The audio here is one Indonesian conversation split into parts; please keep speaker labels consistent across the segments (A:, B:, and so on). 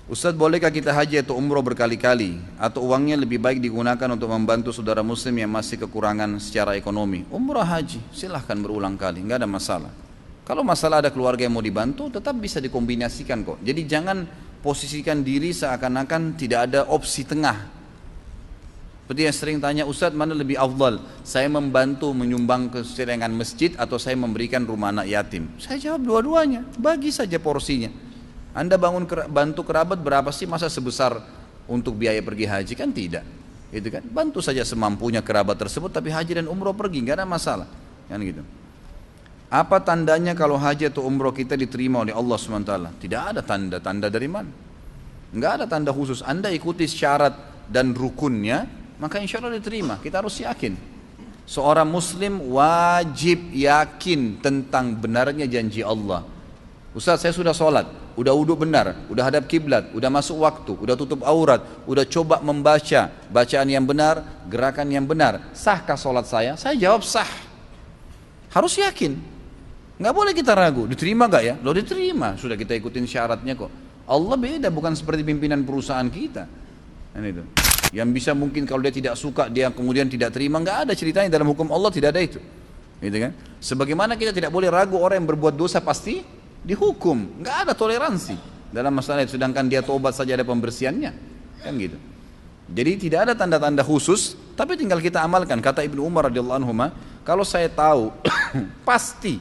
A: Ustadz, bolehkah kita haji atau umroh berkali-kali? Atau uangnya lebih baik digunakan untuk membantu saudara muslim yang masih kekurangan secara ekonomi? Umroh haji, silahkan berulang kali, nggak ada masalah. Kalau masalah ada keluarga yang mau dibantu, tetap bisa dikombinasikan kok. Jadi jangan posisikan diri seakan-akan tidak ada opsi tengah. Seperti yang sering tanya, Ustadz mana lebih afdal? Saya membantu menyumbang keserengan masjid atau saya memberikan rumah anak yatim? Saya jawab dua-duanya, bagi saja porsinya. Anda bantu kerabat berapa sih, masa sebesar untuk biaya pergi haji? Kan tidak, gitu kan? Bantu saja semampunya kerabat tersebut, tapi haji dan umroh pergi, nggak ada masalah, kan gitu. Apa tandanya kalau haji atau umroh kita diterima oleh Allah SWT? Tidak ada tanda dari mana? Nggak ada tanda khusus. Anda ikuti syarat dan rukunnya, maka insya Allah diterima. Kita harus yakin. Seorang muslim wajib yakin tentang benarnya janji Allah. Ustaz, saya sudah sholat, udah wudhu benar, udah hadap kiblat, udah masuk waktu, udah tutup aurat, udah coba membaca bacaan yang benar, gerakan yang benar. Sahkah sholat saya? Saya jawab sah. Harus yakin. Nggak boleh kita ragu. Diterima nggak ya? Loh diterima. Sudah kita ikutin syaratnya kok. Allah beda, bukan seperti pimpinan perusahaan kita. Dan itu. Yang bisa mungkin kalau dia tidak suka, dia kemudian tidak terima, nggak ada ceritanya dalam hukum Allah, tidak ada itu. Gitu kan? Sebagaimana kita tidak boleh ragu orang yang berbuat dosa pasti dihukum, nggak ada toleransi dalam masalah itu. Sedangkan dia tobat saja ada pembersihannya, kan gitu. Jadi tidak ada tanda-tanda khusus, tapi tinggal kita amalkan. Kata Ibnu Umar radhiyallahu anhu, kalau saya tahu pasti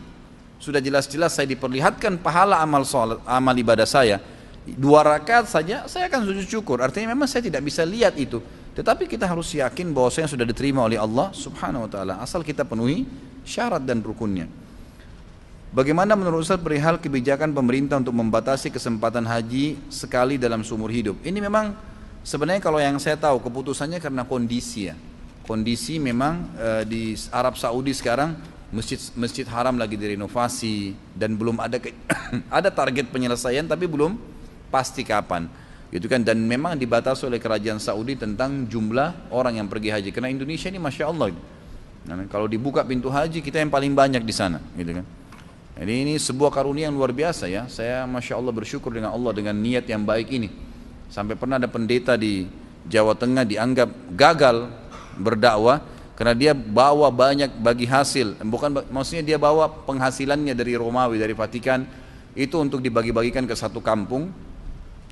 A: sudah jelas-jelas saya diperlihatkan pahala amal sholat, amal ibadah saya 2 rakaat saja, saya akan sujud syukur. Artinya memang saya tidak bisa lihat itu, tetapi kita harus yakin bahwasanya sudah diterima oleh Allah Subhanahu wa taala asal kita penuhi syarat dan rukunnya. Bagaimana menurut Ustaz perihal kebijakan pemerintah untuk membatasi kesempatan haji sekali dalam seumur hidup? Ini memang sebenarnya kalau yang saya tahu keputusannya karena kondisi ya. Kondisi memang di Arab Saudi sekarang masjid haram lagi direnovasi dan belum ada ada target penyelesaian tapi belum pasti kapan. Gitu kan, dan memang dibatasi oleh kerajaan Saudi tentang jumlah orang yang pergi haji. Karena Indonesia ini Masya Allah. Nah, kalau dibuka pintu haji kita yang paling banyak di sana, gitu kan. Jadi ini sebuah karunia yang luar biasa ya. Saya Masya Allah bersyukur dengan Allah dengan niat yang baik ini. Sampai pernah ada pendeta di Jawa Tengah dianggap gagal berdakwah karena dia bawa banyak bagi hasil. Bukan maksudnya dia bawa penghasilannya dari Romawi, dari Vatikan itu untuk dibagi-bagikan ke satu kampung.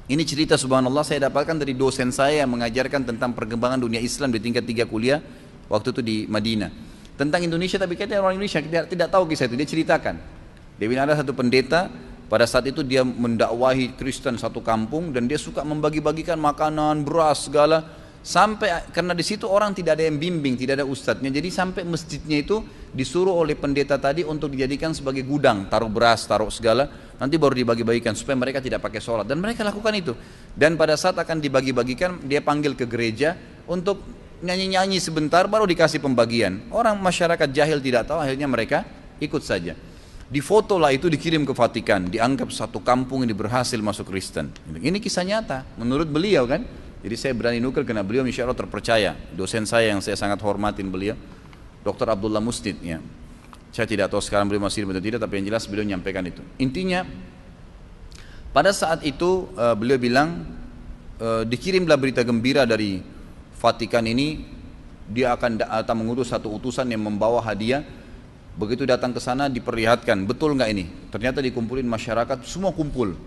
A: Ini cerita subhanallah saya dapatkan dari dosen saya yang mengajarkan tentang perkembangan dunia Islam di tingkat 3 kuliah waktu itu di Madinah. Tentang Indonesia, tapi kita orang Indonesia tidak tahu kisah itu. Dia ceritakan. Dia bilang ada satu pendeta pada saat itu dia mendakwahi Kristen satu kampung dan dia suka membagi-bagikan makanan, beras segala, sampai karena di situ orang tidak ada yang bimbing, tidak ada ustadznya. Jadi sampai masjidnya itu disuruh oleh pendeta tadi untuk dijadikan sebagai gudang, taruh beras, taruh segala, nanti baru dibagi-bagikan supaya mereka tidak pakai sholat. Dan mereka lakukan itu. Dan pada saat akan dibagi-bagikan dia panggil ke gereja untuk nyanyi-nyanyi sebentar baru dikasih pembagian. Orang masyarakat jahil tidak tahu, akhirnya mereka ikut saja. Difoto lah itu, dikirim ke Vatikan, dianggap satu kampung ini berhasil masuk Kristen. Ini kisah nyata menurut beliau kan. Jadi saya berani nukil karena beliau insya Allah terpercaya. Dosen saya yang saya sangat hormatin beliau, Dr. Abdullah Mustid ya. Saya tidak tahu sekarang beliau masih hidup atau tidak, tapi yang jelas beliau menyampaikan itu. Intinya pada saat itu beliau bilang dikirimlah berita gembira dari Vatikan ini, dia akan datang mengutus satu utusan yang membawa hadiah. Begitu datang ke sana diperlihatkan, betul nggak ini? Ternyata dikumpulin masyarakat, semua kumpul,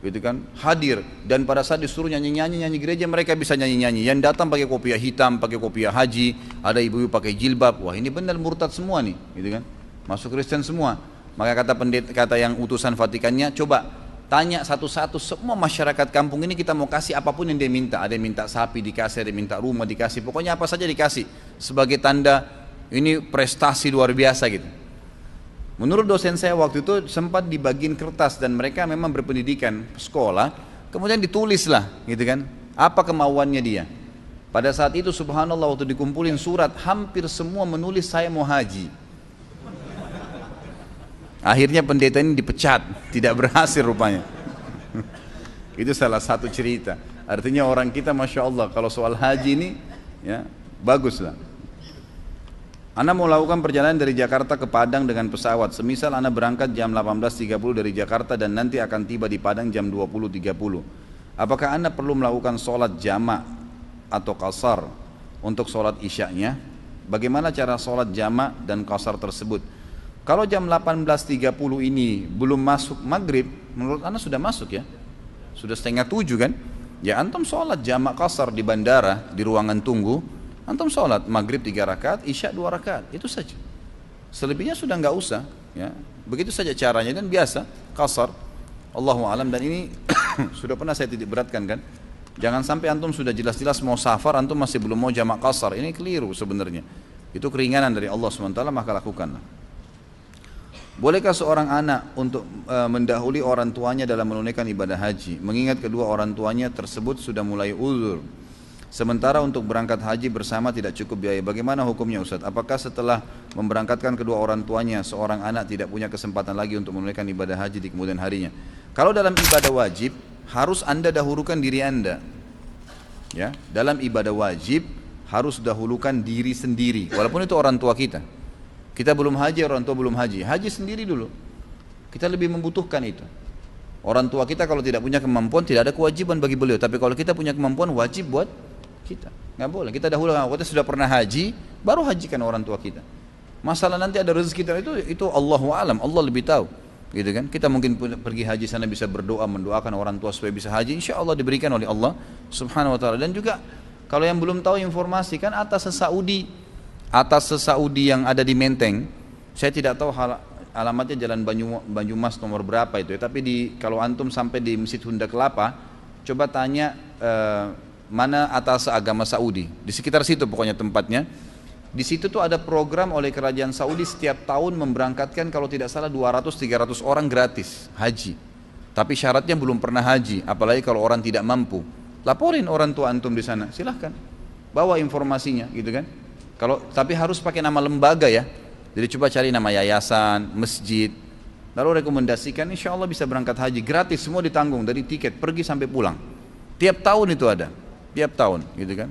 A: gitu kan, hadir. Dan pada saat disuruh nyanyi gereja, mereka bisa nyanyi-nyanyi. Yang datang pakai kopiah hitam, pakai kopiah haji, ada ibu-ibu pakai jilbab. Wah ini benar murtad semua nih, gitu kan, masuk Kristen semua. Maka kata pendeta, kata yang utusan Vatikannya, coba tanya satu-satu semua masyarakat kampung ini, kita mau kasih apapun yang dia minta. Ada yang minta sapi dikasih, ada yang minta rumah dikasih, pokoknya apa saja dikasih sebagai tanda ini prestasi luar biasa gitu. Menurut dosen saya waktu itu sempat dibagiin kertas dan mereka memang berpendidikan sekolah, kemudian ditulislah gitu kan apa kemauannya dia. Pada saat itu subhanallah waktu dikumpulin surat hampir semua menulis saya mau haji. Akhirnya pendeta ini dipecat, tidak berhasil rupanya. Itu salah satu cerita. Artinya orang kita Masya Allah kalau soal haji ini ya baguslah. Anda mau lakukan perjalanan dari Jakarta ke Padang dengan pesawat. Semisal Anda berangkat jam 18.30 dari Jakarta dan nanti akan tiba di Padang jam 20.30. Apakah Anda perlu melakukan sholat jamak atau qasar untuk sholat isyaknya? Bagaimana cara sholat jamak dan qasar tersebut? Kalau jam 18.30 ini belum masuk maghrib, menurut Anda sudah masuk ya? Sudah 6:30 kan? Ya antum sholat jamak qasar di bandara, di ruangan tunggu, antum sholat maghrib 3 rakaat, isya 2 rakaat, itu saja. Selebihnya sudah nggak usah ya. Begitu saja caranya dan biasa qasar. Allahu alam. Dan ini sudah pernah saya titik beratkan kan. Jangan sampai antum sudah jelas-jelas mau safar, antum masih belum mau jamak qasar. Ini keliru sebenarnya. Itu keringanan dari Allah SWT, maka lakukanlah. Bolehkah seorang anak untuk mendahului orang tuanya dalam menunaikan ibadah haji, mengingat kedua orang tuanya tersebut sudah mulai uzur? Sementara untuk berangkat haji bersama tidak cukup biaya. Bagaimana hukumnya Ustaz? Apakah setelah memberangkatkan kedua orang tuanya, seorang anak tidak punya kesempatan lagi untuk menunaikan ibadah haji di kemudian harinya? Kalau dalam ibadah wajib, harus Anda dahulukan diri Anda. Ya, dalam ibadah wajib harus dahulukan diri sendiri, walaupun itu orang tua kita. Kita belum haji, orang tua belum haji. Haji sendiri dulu. Kita lebih membutuhkan itu. Orang tua kita kalau tidak punya kemampuan, tidak ada kewajiban bagi beliau. Tapi kalau kita punya kemampuan, wajib buat kita. Nggak boleh. Kita dahulukan, kita sudah pernah haji, baru hajikan orang tua kita. Masalah nanti ada rezeki kita itu Allahu alam, Allah lebih tahu. Gitu kan? Kita mungkin pergi haji sana bisa berdoa, mendoakan orang tua supaya bisa haji, insya Allah diberikan oleh Allah Subhanahu wa taala. Dan juga kalau yang belum tahu informasi kan atas sesaudi yang ada di Menteng, saya tidak tahu alamatnya Jalan Banyumas nomor berapa itu ya, tapi kalau antum sampai di Masjid Sunda Kelapa, coba tanya mana atas agama Saudi, di sekitar situ pokoknya tempatnya. Di situ tuh ada program oleh kerajaan Saudi setiap tahun memberangkatkan kalau tidak salah 200-300 orang gratis haji. Tapi syaratnya belum pernah haji, apalagi kalau orang tidak mampu. Laporin orang tua antum di sana, silahkan bawa informasinya gitu kan. Tapi harus pakai nama lembaga ya. Jadi coba cari nama yayasan, masjid, lalu rekomendasikan, insya Allah bisa berangkat haji gratis, semua ditanggung dari tiket pergi sampai pulang. Tiap tahun itu ada, tiap tahun gitu kan.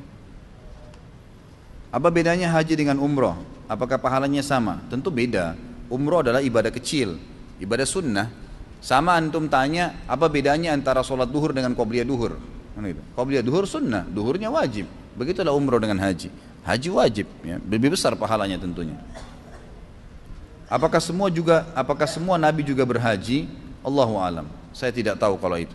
A: Apa bedanya haji dengan umroh? Apakah pahalanya sama? Tentu beda. Umroh adalah ibadah kecil, ibadah sunnah. Sama antum tanya, apa bedanya antara sholat duhur dengan qobliyah duhur? Qobliyah duhur sunnah, duhurnya wajib. Begitulah umroh dengan haji. Haji wajib, ya, lebih besar pahalanya tentunya. Apakah semua nabi juga berhaji? Allahu alam. Saya tidak tahu kalau itu.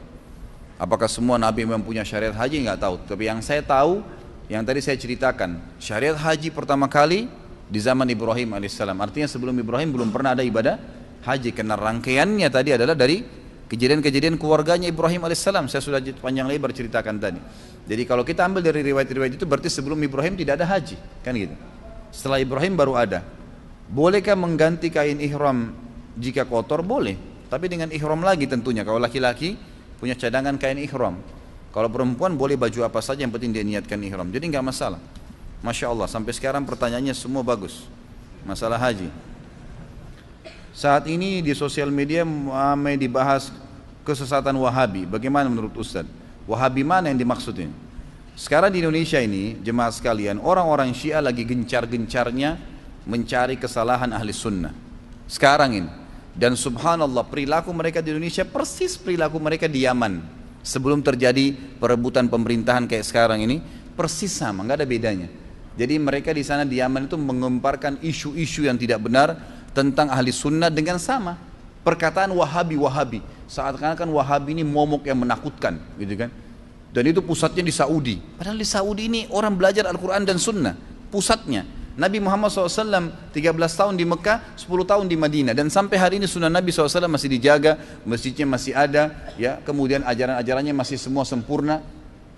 A: Apakah semua nabi memang punya syariat haji? Enggak tahu. Tapi yang saya tahu, yang tadi saya ceritakan, syariat haji pertama kali di zaman Ibrahim alaihissalam. Artinya sebelum Ibrahim belum pernah ada ibadah haji, karena rangkaiannya tadi adalah dari kejadian-kejadian keluarganya Ibrahim alaihissalam. Saya sudah panjang lebar ceritakan tadi. Jadi kalau kita ambil dari riwayat-riwayat itu, berarti sebelum Ibrahim tidak ada haji, kan gitu. Setelah Ibrahim baru ada. Bolehkah mengganti kain ihram jika kotor? Boleh, tapi dengan ihram lagi tentunya. Kalau laki-laki punya cadangan kain ihram. Kalau perempuan boleh baju apa saja, yang penting dia niatkan ihram. Jadi nggak masalah. Masya Allah, sampai sekarang pertanyaannya semua bagus. Masalah haji. Saat ini di sosial media ramai dibahas kesesatan Wahabi. Bagaimana menurut Ustaz? Wahabi mana yang dimaksud ini? Sekarang di Indonesia ini, jemaah sekalian, orang-orang Syiah lagi gencar-gencarnya mencari kesalahan ahli sunnah. Sekarang ini. Dan subhanallah, perilaku mereka di Indonesia persis perilaku mereka di Yaman. Sebelum terjadi perebutan pemerintahan kayak sekarang ini, persis sama, nggak ada bedanya. Jadi mereka di sana di Yaman itu mengemparkan isu-isu yang tidak benar tentang ahli sunnah dengan sama perkataan Wahabi. Seakan-akan Wahabi ini momok yang menakutkan, gitu kan? Dan itu pusatnya di Saudi. Padahal di Saudi ini orang belajar Al-Quran dan Sunnah, pusatnya. Nabi Muhammad SAW 13 tahun di Mekah, 10 tahun di Madinah, dan sampai hari ini sunnah Nabi SAW masih dijaga, masjidnya masih ada, ya, kemudian ajaran-ajarannya masih semua sempurna.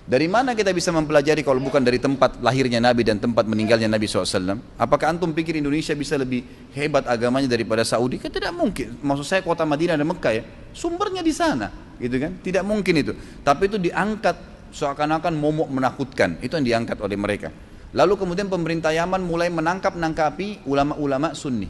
A: Dari mana kita bisa mempelajari kalau bukan dari tempat lahirnya Nabi dan tempat meninggalnya Nabi SAW? Apakah antum pikir Indonesia bisa lebih hebat agamanya daripada Saudi? Kan tidak mungkin. Maksud saya kota Madinah dan Mekah ya, sumbernya di sana, gitu kan? Tidak mungkin itu. Tapi itu diangkat seakan-akan momok menakutkan. Itu yang diangkat oleh mereka. Lalu kemudian pemerintah Yaman mulai menangkap-nangkapi ulama-ulama Sunni,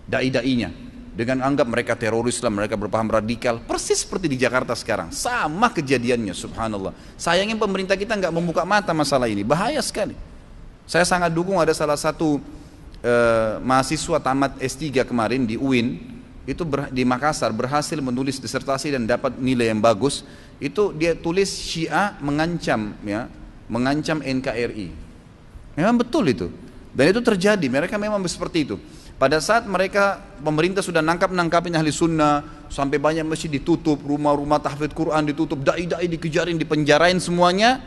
A: dai-dainya, dengan anggap mereka teroris lah, mereka berpaham radikal. Persis seperti di Jakarta sekarang, sama kejadiannya, subhanallah. Sayangnya pemerintah kita nggak membuka mata masalah ini, bahaya sekali. Saya sangat dukung ada salah satu mahasiswa tamat S3 kemarin di UIN, itu di Makassar berhasil menulis disertasi dan dapat nilai yang bagus. Itu dia tulis Syiah mengancam, ya, mengancam NKRI. Memang betul itu. Dan itu terjadi, mereka memang seperti itu. Pada saat mereka, pemerintah sudah nangkapin ahli sunnah, sampai banyak masjid ditutup, rumah-rumah tahfidz Quran ditutup, dai-dai dikejarin, dipenjarain semuanya,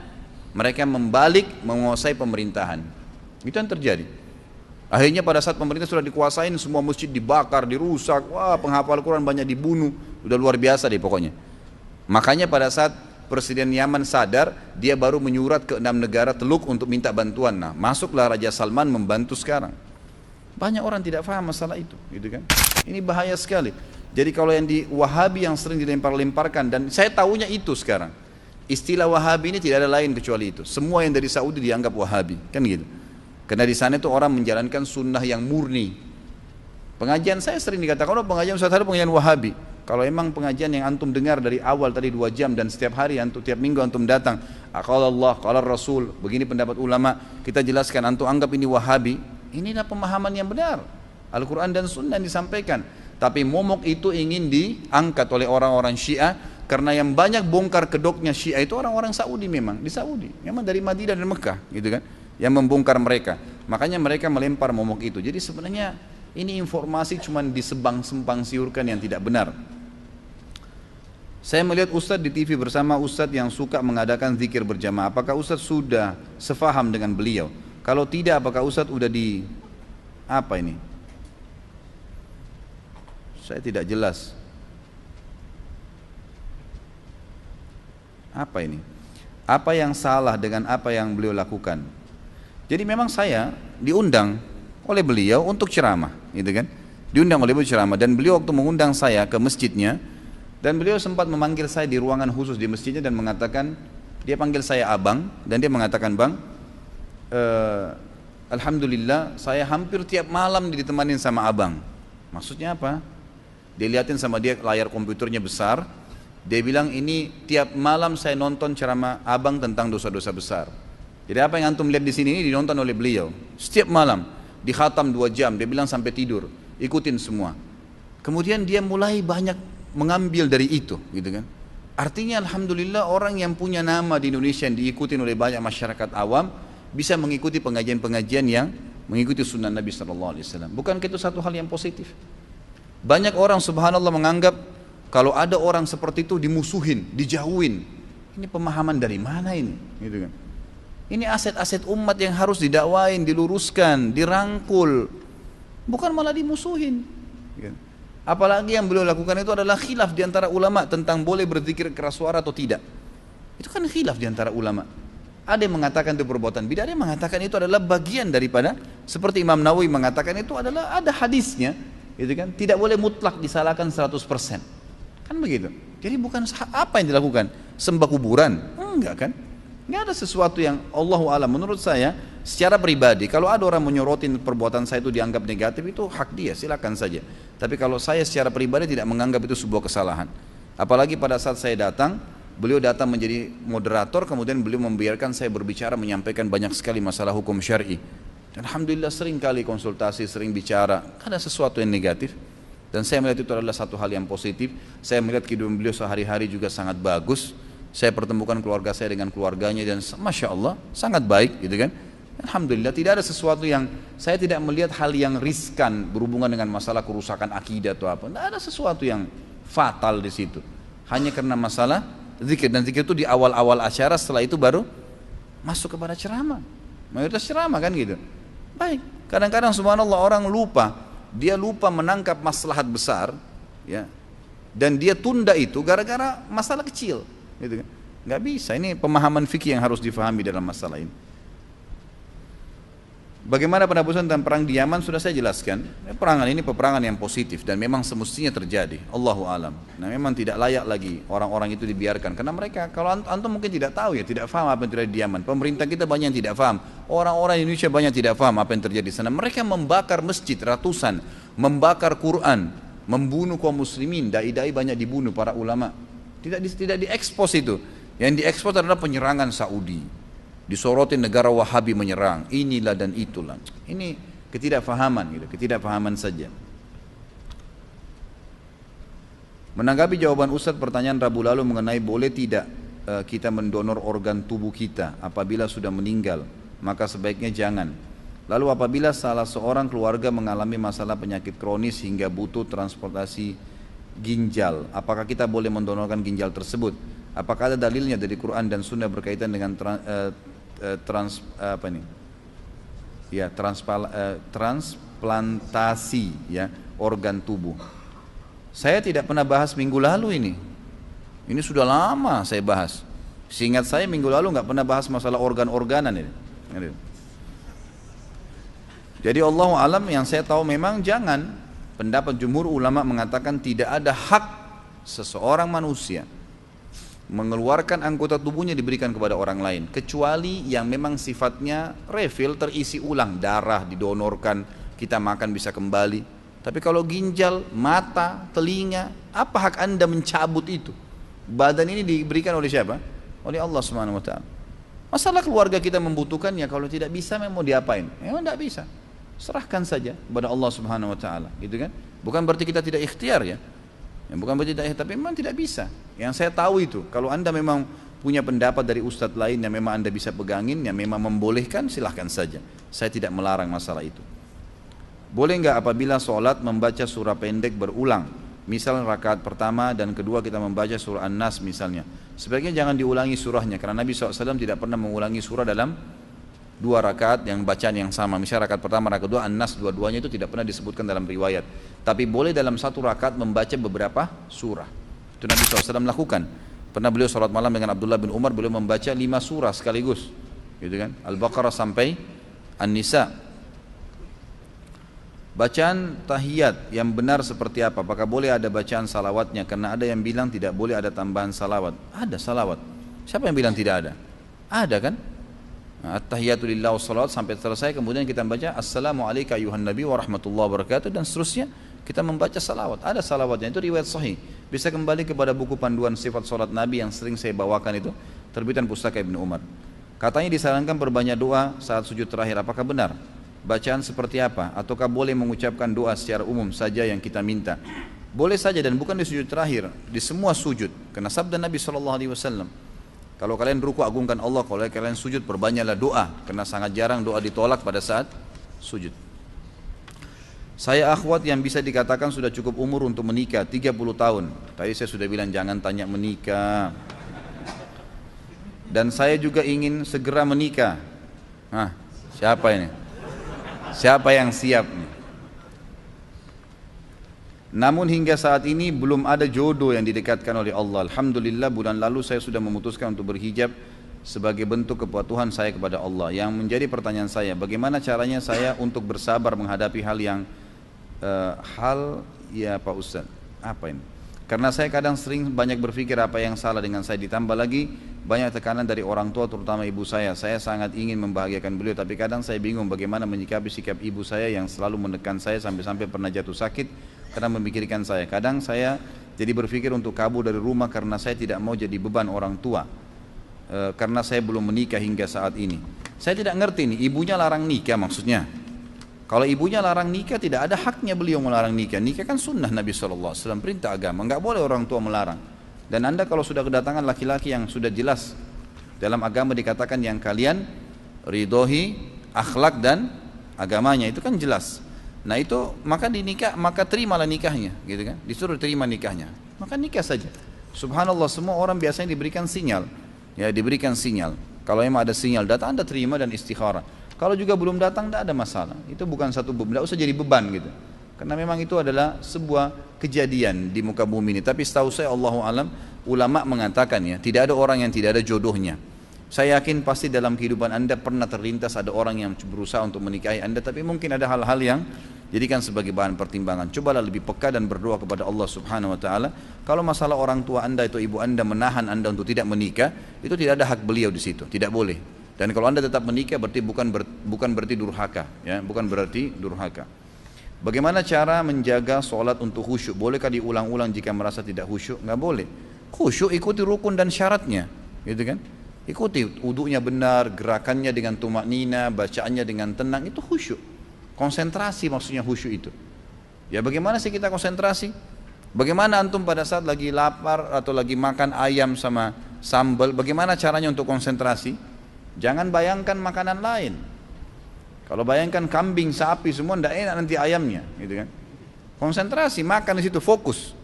A: mereka membalik menguasai pemerintahan. Itu yang terjadi. Akhirnya pada saat pemerintah sudah dikuasain, semua masjid dibakar, dirusak, wah penghafal Quran banyak dibunuh, udah luar biasa deh pokoknya. Makanya pada saat Presiden Yaman sadar, dia baru menyurat ke 6 negara Teluk untuk minta bantuan. Nah, masuklah Raja Salman membantu sekarang. Banyak orang tidak paham masalah itu, gitu kan? Ini bahaya sekali. Jadi kalau yang di Wahabi yang sering dilempar-lemparkan, dan saya tahunya itu sekarang. Istilah Wahabi ini tidak ada lain kecuali itu. Semua yang dari Saudi dianggap Wahabi, kan gitu. Karena di sana itu orang menjalankan sunnah yang murni. Pengajian saya sering dikatakan, oh pengajian Ustaz Harun pengajian Wahabi. Kalau emang pengajian yang antum dengar dari awal tadi 2 jam dan setiap hari antum, tiap minggu antum datang, qala Allah, qala Rasul, begini pendapat ulama, kita jelaskan, antum anggap ini Wahabi, inilah pemahaman yang benar. Al-Quran dan Sunnah yang disampaikan. Tapi momok itu ingin diangkat oleh orang-orang Syiah, karena yang banyak bongkar kedoknya Syiah itu orang-orang Saudi memang, di Saudi, memang dari Madinah dan Mekah, gitu kan, yang membongkar mereka. Makanya mereka melempar momok itu. Jadi sebenarnya ini informasi cuma disebang-sempang siurkan yang tidak benar. Saya melihat Ustadz di TV bersama Ustadz yang suka mengadakan zikir berjamaah. Apakah Ustadz sudah sefaham dengan beliau? Kalau tidak, apakah Ustadz udah di apa ini? Saya tidak jelas. Apa ini? Apa yang salah dengan apa yang beliau lakukan? Jadi memang saya diundang oleh beliau untuk ceramah, gitu kan? Diundang oleh beliau ceramah, dan beliau waktu mengundang saya ke masjidnya, dan beliau sempat memanggil saya di ruangan khusus di masjidnya dan mengatakan, dia panggil saya abang, dan dia mengatakan, bang, alhamdulillah saya hampir tiap malam ditemanin sama abang. Maksudnya apa? Dia liatin sama dia layar komputernya besar, dia bilang ini tiap malam saya nonton ceramah abang tentang dosa-dosa besar. Jadi apa yang antum lihat di sini ini dinonton oleh beliau setiap malam, dikhatam 2 jam, dia bilang sampai tidur, ikutin semua. Kemudian dia mulai banyak mengambil dari itu, gitu kan. Artinya alhamdulillah orang yang punya nama di Indonesia yang diikuti oleh banyak masyarakat awam bisa mengikuti pengajian-pengajian yang mengikuti sunnah Nabi SAW. Bukankah itu satu hal yang positif? Banyak orang subhanallah menganggap kalau ada orang seperti itu dimusuhin, dijauhin. Ini pemahaman dari mana ini? Gitu kan. Ini aset-aset umat yang harus didakwain, diluruskan, dirangkul, bukan malah dimusuhin. Gitu. Apalagi yang beliau lakukan itu adalah khilaf di antara ulama tentang boleh berzikir keras suara atau tidak. Itu kan khilaf di antara ulama. Ada yang mengatakan itu perbuatan bid'ah, ada yang mengatakan itu adalah bagian daripada, seperti Imam Nawawi mengatakan itu adalah ada hadisnya, gitu kan. Tidak boleh mutlak disalahkan 100%. Kan begitu. Jadi bukan apa yang dilakukan? Sembah kuburan? Enggak kan? Enggak ada sesuatu yang Allahu a'lam. Menurut saya secara pribadi, kalau ada orang menyorotin perbuatan saya itu dianggap negatif, itu hak dia, silakan saja. Tapi kalau saya secara pribadi tidak menganggap itu sebuah kesalahan. Apalagi pada saat saya datang, beliau datang menjadi moderator, kemudian beliau membiarkan saya berbicara, menyampaikan banyak sekali masalah hukum syar'i. Dan alhamdulillah sering kali konsultasi, sering bicara, ada sesuatu yang negatif. Dan saya melihat itu adalah satu hal yang positif. Saya melihat kehidupan beliau sehari-hari juga sangat bagus. Saya pertemukan keluarga saya dengan keluarganya dan Masya Allah sangat baik, gitu kan. Alhamdulillah tidak ada sesuatu yang, saya tidak melihat hal yang riskan berhubungan dengan masalah kerusakan akidah atau apa. Tidak ada sesuatu yang fatal di situ. Hanya karena masalah zikir, dan zikir itu di awal-awal acara, setelah itu baru masuk kepada ceramah. Mayoritas ceramah kan gitu. Baik, kadang-kadang subhanallah orang lupa, dia lupa menangkap maslahat besar, ya, dan dia tunda itu gara-gara masalah kecil, gitu kan. Nggak bisa, ini pemahaman fikih yang harus difahami dalam masalah ini. Bagaimana pendapat tentang perang di Yaman sudah saya jelaskan. Peperangan ini peperangan yang positif dan memang semestinya terjadi. Allahu alam. Nah, memang tidak layak lagi orang-orang itu dibiarkan, karena mereka, kalau antum mungkin tidak tahu ya, tidak paham apa yang terjadi di Yaman. Pemerintah kita banyak yang tidak paham. Orang-orang Indonesia banyak tidak paham apa yang terjadi di sana. Mereka membakar masjid ratusan, membakar Quran, membunuh kaum muslimin, dai-dai banyak dibunuh, para ulama. Tidak diekspos itu. Yang diekspos adalah penyerangan Saudi. Disorotin negara Wahabi menyerang, inilah dan itulah. Ini ketidakfahaman gitu, ketidakfahaman saja. Menanggapi jawaban Ustadz pertanyaan Rabu lalu mengenai boleh tidak kita mendonor organ tubuh kita apabila sudah meninggal, maka sebaiknya jangan. Lalu apabila salah seorang keluarga mengalami masalah penyakit kronis hingga butuh transportasi ginjal, apakah kita boleh mendonorkan ginjal tersebut? Apakah ada dalilnya dari Quran dan Sunnah berkaitan dengan transplantasi ya organ tubuh? Saya tidak pernah bahas minggu lalu ini. Ini sudah lama saya bahas. Seingat saya minggu lalu nggak pernah bahas masalah organ-organan ini. Jadi Allahu alam, yang saya tahu memang jangan. Pendapat jumhur ulama mengatakan tidak ada hak seseorang manusia mengeluarkan anggota tubuhnya diberikan kepada orang lain, kecuali yang memang sifatnya refill, terisi ulang, darah didonorkan, kita makan bisa kembali. Tapi kalau ginjal, mata, telinga, apa hak Anda mencabut itu? Badan ini diberikan oleh siapa? Oleh Allah Subhanahu wa taala. Masalah keluarga kita membutuhkannya, kalau tidak bisa memang mau diapain? Memang tidak bisa. Serahkan saja kepada Allah Subhanahu wa taala, gitu kan? Bukan berarti kita tidak ikhtiar ya. Bukan berarti tidak, tapi memang tidak bisa. Yang saya tahu itu, kalau Anda memang punya pendapat dari ustadz lain yang memang Anda bisa pegangin, yang memang membolehkan, silahkan saja. Saya tidak melarang masalah itu. Boleh nggak apabila sholat membaca surah pendek berulang? Misal rakaat pertama dan kedua kita membaca surah An-Nas misalnya. Sebaiknya jangan diulangi surahnya, karena Nabi SAW tidak pernah mengulangi surah dalam dua rakaat yang bacaan yang sama. Misalnya rakaat pertama, rakaat kedua, An-Nas, dua-duanya itu tidak pernah disebutkan dalam riwayat. Tapi boleh dalam satu rakaat membaca beberapa surah. Itu Nabi SAW lakukan. Pernah beliau sholat malam dengan Abdullah bin Umar, beliau membaca 5 surah sekaligus, gitu kan? Al-Baqarah sampai An-Nisa. Bacaan tahiyat yang benar seperti apa? Apakah boleh ada bacaan salawatnya? Karena ada yang bilang tidak boleh ada tambahan salawat. Ada salawat. Siapa yang bilang tidak ada? Ada kan? At-tahiyatu lillah wassalawat sampai selesai, kemudian kita membaca Assalamualaikum ayuhan nabi wa rahmatullahi wa barakatuh, dan seterusnya kita membaca salawat. Ada salawatnya, itu riwayat sahih. Bisa kembali kepada buku panduan sifat salat Nabi yang sering saya bawakan itu, terbitan Pustaka Ibnu Umar. Katanya disarankan berbanyak doa saat sujud terakhir. Apakah benar? Bacaan seperti apa? Ataukah boleh mengucapkan doa secara umum saja yang kita minta? Boleh saja, dan bukan di sujud terakhir, di semua sujud. Karena sabda Nabi SAW, kalau kalian ruku agungkan Allah, kalau kalian sujud perbanyaklah doa, karena sangat jarang doa ditolak pada saat sujud. Saya akhwat yang bisa dikatakan sudah cukup umur untuk menikah, 30 tahun. Tadi saya sudah bilang jangan tanya menikah. Dan saya juga ingin segera menikah. Nah, siapa ini? Siapa yang siap nih? Namun hingga saat ini belum ada jodoh yang didekatkan oleh Allah. Alhamdulillah bulan lalu saya sudah memutuskan untuk berhijab sebagai bentuk kepatuhan saya kepada Allah. Yang menjadi pertanyaan saya, bagaimana caranya saya untuk bersabar menghadapi hal yang ya Pak Ustaz, apa ini? Karena saya kadang sering banyak berpikir apa yang salah dengan saya, ditambah lagi banyak tekanan dari orang tua terutama ibu saya. Saya sangat ingin membahagiakan beliau, tapi kadang saya bingung bagaimana menyikapi sikap ibu saya yang selalu menekan saya sampai-sampai pernah jatuh sakit karena memikirkan saya. Kadang saya jadi berpikir untuk kabur dari rumah karena saya tidak mau jadi beban orang tua, karena saya belum menikah hingga saat ini. Saya tidak ngerti nih, ibunya larang nikah maksudnya. Kalau ibunya larang nikah, tidak ada haknya beliau melarang nikah. Nikah kan sunnah Nabi SAW, perintah agama, nggak boleh orang tua melarang. Dan Anda kalau sudah kedatangan laki-laki yang sudah jelas dalam agama dikatakan yang kalian ridhoi akhlak dan agamanya, itu kan jelas. Nah itu maka dinikah, maka terimalah nikahnya, gitu kan? Disuruh terima nikahnya, maka nikah saja. Subhanallah, semua orang biasanya diberikan sinyal, ya diberikan sinyal. Kalau memang ada sinyal datang, Anda terima dan istikharah. Kalau juga belum datang, tidak ada masalah. Itu bukan satu beban, tidak usah jadi beban gitu. Karena memang itu adalah sebuah kejadian di muka bumi ini. Tapi setahu saya, Allahu alam, ulama mengatakan ya, tidak ada orang yang tidak ada jodohnya. Saya yakin pasti dalam kehidupan Anda pernah terlintas ada orang yang berusaha untuk menikahi Anda, tapi mungkin ada hal-hal yang jadikan sebagai bahan pertimbangan. Cobalah lebih peka dan berdoa kepada Allah Subhanahu wa taala. Kalau masalah orang tua Anda atau ibu Anda menahan Anda untuk tidak menikah, itu tidak ada hak beliau di situ, tidak boleh. Dan kalau Anda tetap menikah berarti bukan berarti durhaka, ya, bukan berarti durhaka. Bagaimana cara menjaga sholat untuk khusyuk? Bolehkah diulang-ulang jika merasa tidak khusyuk? Nggak boleh. Khusyuk ikuti rukun dan syaratnya, gitu kan? Ikuti wudunya benar, gerakannya dengan tumak nina, bacaannya dengan tenang, itu khusyuk. Konsentrasi maksudnya khusyuk itu. Ya bagaimana sih kita konsentrasi? Bagaimana antum pada saat lagi lapar atau lagi makan ayam sama sambal, bagaimana caranya untuk konsentrasi? Jangan bayangkan makanan lain. Kalau bayangkan kambing, sapi semua tidak enak nanti ayamnya, gitu kan? Konsentrasi, makan di situ, fokus.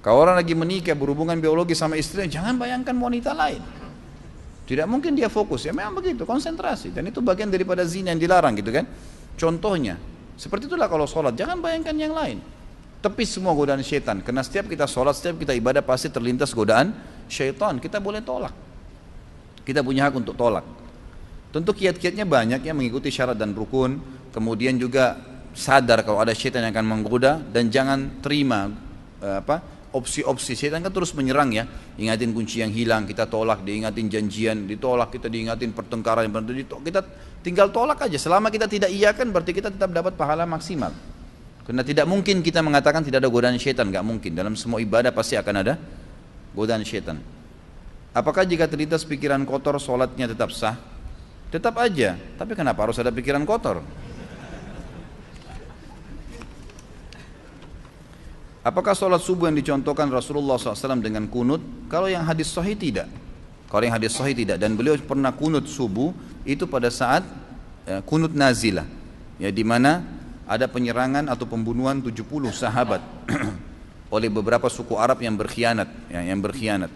A: Kalau orang lagi menikah, berhubungan biologi sama istrinya, jangan bayangkan wanita lain. Tidak mungkin dia fokus, ya memang begitu, konsentrasi. Dan itu bagian daripada zina yang dilarang, gitu kan? Contohnya, seperti itulah kalau sholat, jangan bayangkan yang lain. Tepis semua godaan syaitan, karena setiap kita sholat, setiap kita ibadah pasti terlintas godaan syaitan. Kita boleh tolak, kita punya hak untuk tolak. Tentu kiat-kiatnya banyak yang mengikuti syarat dan rukun. Kemudian juga sadar kalau ada syaitan yang akan menggoda, dan jangan terima opsi-opsi syaitan kan terus menyerang ya. Ingatin kunci yang hilang, kita tolak. Diingatin janjian, ditolak. Kita diingatin pertengkaran, kita tinggal tolak aja. Selama kita tidak iyakan, berarti kita tetap dapat pahala maksimal. Karena tidak mungkin kita mengatakan tidak ada godaan syaitan, nggak mungkin. Dalam semua ibadah pasti akan ada godaan syaitan. Apakah jika terlintas pikiran kotor sholatnya tetap sah? Tetap aja, tapi kenapa harus ada pikiran kotor? Apakah sholat subuh yang dicontohkan Rasulullah SAW dengan kunut? Kalau yang hadis sahih tidak. Kalau yang hadis sahih tidak. Dan beliau pernah kunut subuh itu pada saat kunut nazilah, ya, di mana ada penyerangan atau pembunuhan 70 sahabat oleh beberapa suku Arab yang berkhianat, ya, yang berkhianat.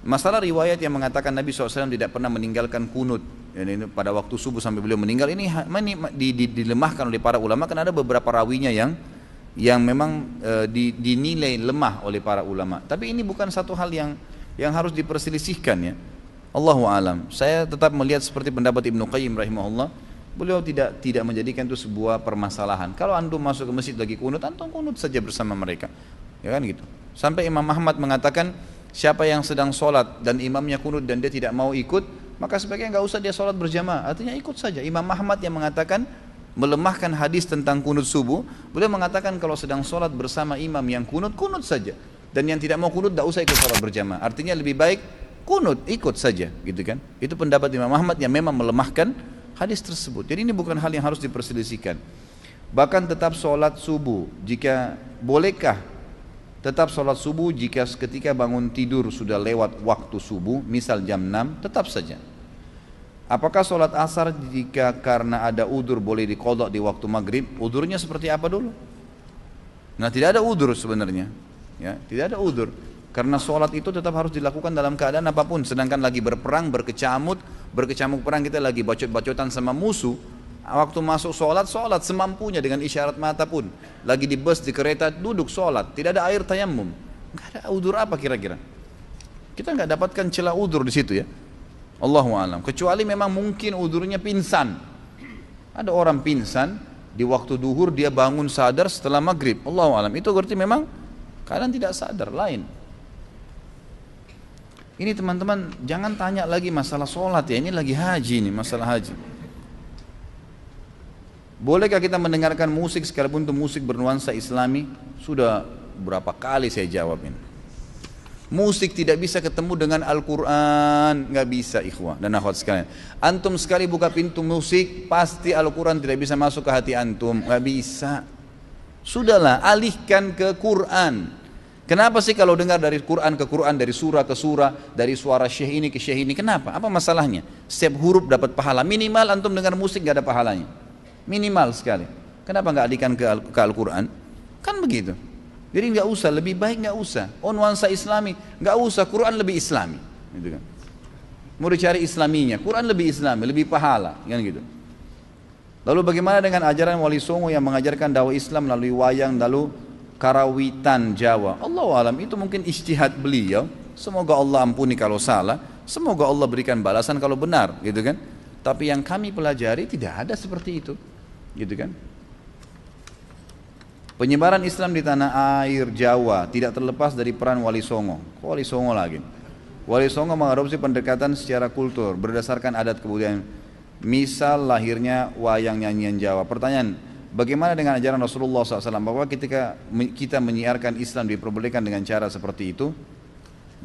A: Masalah riwayat yang mengatakan Nabi SAW tidak pernah meninggalkan kunut, ya, ini pada waktu subuh sampai beliau meninggal, ini dilemahkan oleh para ulama karena ada beberapa rawinya yang memang dinilai lemah oleh para ulama. Tapi ini bukan satu hal yang harus diperselisihkan, ya. Allahu alam. Saya tetap melihat seperti pendapat Ibnu Qayyim rahimahullah. Beliau tidak menjadikan itu sebuah permasalahan. Kalau antum masuk ke masjid lagi kunut, antum kunut saja bersama mereka, ya kan gitu. Sampai Imam Ahmad mengatakan, siapa yang sedang sholat dan imamnya kunut dan dia tidak mau ikut, maka sebaiknya nggak usah dia sholat berjamaah. Artinya ikut saja. Imam Ahmad yang mengatakan, melemahkan hadis tentang kunut subuh, beliau mengatakan kalau sedang sholat bersama imam yang kunut, kunut saja. Dan yang tidak mau kunut, tidak usah ikut sholat berjamaah. Artinya lebih baik kunut, ikut saja, gitu kan. Itu pendapat Imam Ahmad yang memang melemahkan hadis tersebut. Jadi ini bukan hal yang harus diperselisihkan. Bahkan tetap sholat subuh, bolehkah tetap sholat subuh jika ketika bangun tidur sudah lewat waktu subuh, misal jam 6, tetap saja. Apakah sholat asar jika karena ada udur boleh diqadha di waktu maghrib? Udurnya seperti apa dulu? Nah, tidak ada udur sebenarnya, ya, tidak ada udur. Karena sholat itu tetap harus dilakukan dalam keadaan apapun. Sedangkan lagi berperang, berkecamuk perang, kita lagi bacot-bacotan sama musuh. Waktu masuk sholat semampunya dengan isyarat mata pun. Lagi di bus, di kereta, duduk sholat. Tidak ada air tayammum. Nggak ada udur apa kira-kira? Kita nggak dapatkan celah udur di situ, ya. Allahu a'lam. Kecuali memang mungkin udurnya pingsan. Ada orang pingsan di waktu duhur, dia bangun sadar setelah maghrib. Allahu a'lam. Itu berarti memang kadang tidak sadar, lain. Ini teman-teman jangan tanya lagi masalah sholat, ya, ini lagi haji nih, masalah haji. Bolehkah kita mendengarkan musik sekalipun itu musik bernuansa islami? Sudah berapa kali saya jawab ini. Musik tidak bisa ketemu dengan Al-Quran, nggak bisa, ikhwah dan akhwat sekalian. Antum sekali buka pintu musik, pasti Al-Quran tidak bisa masuk ke hati antum, nggak bisa. Sudahlah, alihkan ke Quran. Kenapa sih kalau dengar dari Quran ke Quran, dari surah ke surah, dari suara syekh ini ke syekh ini, kenapa? Apa masalahnya? Setiap huruf dapat pahala. Minimal antum dengar musik gak ada pahalanya, minimal sekali. Kenapa gak alihkan ke Al-Quran? Kan begitu. Jadi gak usah, lebih baik gak usah. Oh, nuansa islami, gak usah, Quran lebih islami, gitu kan. Mau dicari islaminya, Quran lebih islami, lebih pahala, kan gitu. Lalu bagaimana dengan ajaran Wali Songo yang mengajarkan dakwah Islam melalui wayang, lalu karawitan Jawa? Allahu alam, itu mungkin ijtihad beliau. Semoga Allah ampuni kalau salah, semoga Allah berikan balasan kalau benar, gitu kan. Tapi yang kami pelajari tidak ada seperti itu, gitu kan. Penyebaran Islam di tanah air Jawa tidak terlepas dari peran Wali Songo. Wali Songo lagi. Wali Songo mengadopsi pendekatan secara kultur berdasarkan adat kebudayaan. Misal lahirnya wayang nyanyian Jawa. Pertanyaan, bagaimana dengan ajaran Rasulullah SAW bahwa ketika kita menyiarkan Islam diperbolehkan dengan cara seperti itu?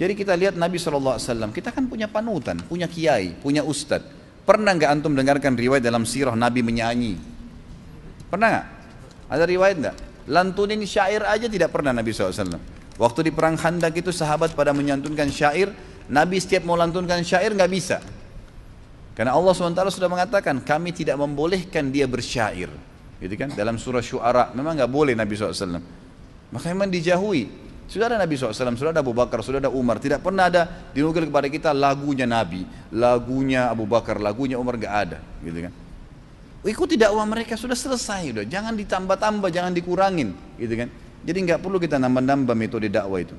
A: Jadi kita lihat Nabi SAW, kita kan punya panutan, punya kiai, punya ustadz. Pernah nggak antum dengarkan riwayat dalam sirah Nabi menyanyi? Pernah nggak? Ada riwayat nggak? Lantunin syair aja tidak pernah Nabi SAW. Waktu di perang Khandak itu sahabat pada menyantunkan syair, Nabi setiap mau lantunkan syair nggak bisa. Karena Allah SWT sudah mengatakan, kami tidak membolehkan dia bersyair. Gitu kan? Dalam surah Syu'ara, memang nggak boleh Nabi SAW. Maka memang dijauhi. Sudah ada Nabi SAW, sudah ada Abu Bakar, sudah ada Umar. Tidak pernah ada dinukil kepada kita lagunya Nabi, lagunya Abu Bakar, lagunya Umar, nggak ada. Gitu kan? Ikuti dakwah mereka, sudah selesai. Udah. Jangan ditambah-tambah, jangan dikurangin. Gitu kan? Jadi nggak perlu kita nambah-nambah metode dakwah itu.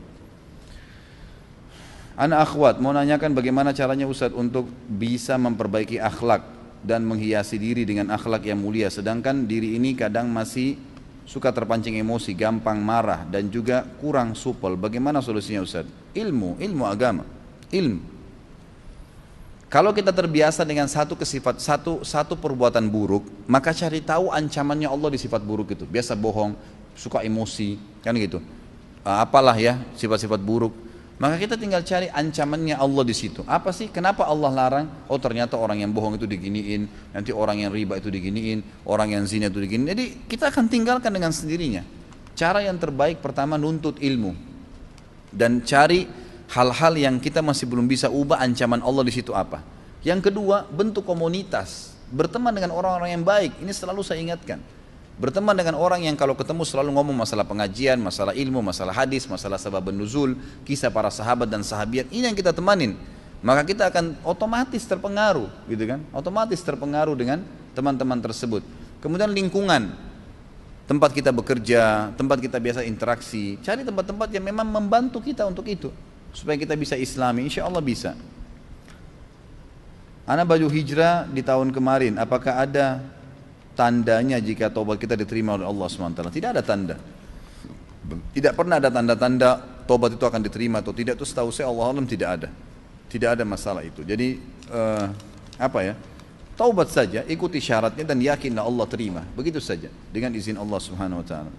A: Anak akhwat mau nanyakan bagaimana caranya Ustaz untuk bisa memperbaiki akhlak dan menghiasi diri dengan akhlak yang mulia, sedangkan diri ini kadang masih suka terpancing emosi, gampang marah dan juga kurang supel. Bagaimana solusinya Ustaz? Ilmu agama, ilmu. Kalau kita terbiasa dengan satu perbuatan buruk, maka cari tahu ancamannya Allah di sifat buruk itu. Biasa bohong, suka emosi, kan gitu. Apalah ya sifat-sifat buruk. Maka kita tinggal cari ancamannya Allah di situ. Apa sih? Kenapa Allah larang? Oh ternyata orang yang bohong itu diginiin, nanti orang yang riba itu diginiin, orang yang zina itu diginiin. Jadi kita akan tinggalkan dengan sendirinya. Cara yang terbaik pertama nuntut ilmu dan cari hal-hal yang kita masih belum bisa ubah ancaman Allah di situ apa. Yang kedua, bentuk komunitas, berteman dengan orang-orang yang baik. Ini selalu saya ingatkan. Berteman dengan orang yang kalau ketemu selalu ngomong masalah pengajian, masalah ilmu, masalah hadis, masalah sabab nuzul, kisah para sahabat dan sahabiat, ini yang kita temanin. Maka kita akan otomatis terpengaruh, gitu kan? Otomatis terpengaruh dengan teman-teman tersebut. Kemudian lingkungan, tempat kita bekerja, tempat kita biasa interaksi, cari tempat-tempat yang memang membantu kita untuk itu, supaya kita bisa islami, insya Allah bisa. Ana baju hijrah di tahun kemarin, apakah ada tandanya jika taubat kita diterima oleh Allah SWT? Tidak ada tanda. Tidak pernah ada tanda-tanda taubat itu akan diterima atau tidak. Itu setahu saya Allah Alam tidak ada. Tidak ada masalah itu. Jadi taubat saja, ikuti syaratnya dan yakinlah Allah terima. Begitu saja dengan izin Allah Subhanahu Wa Taala.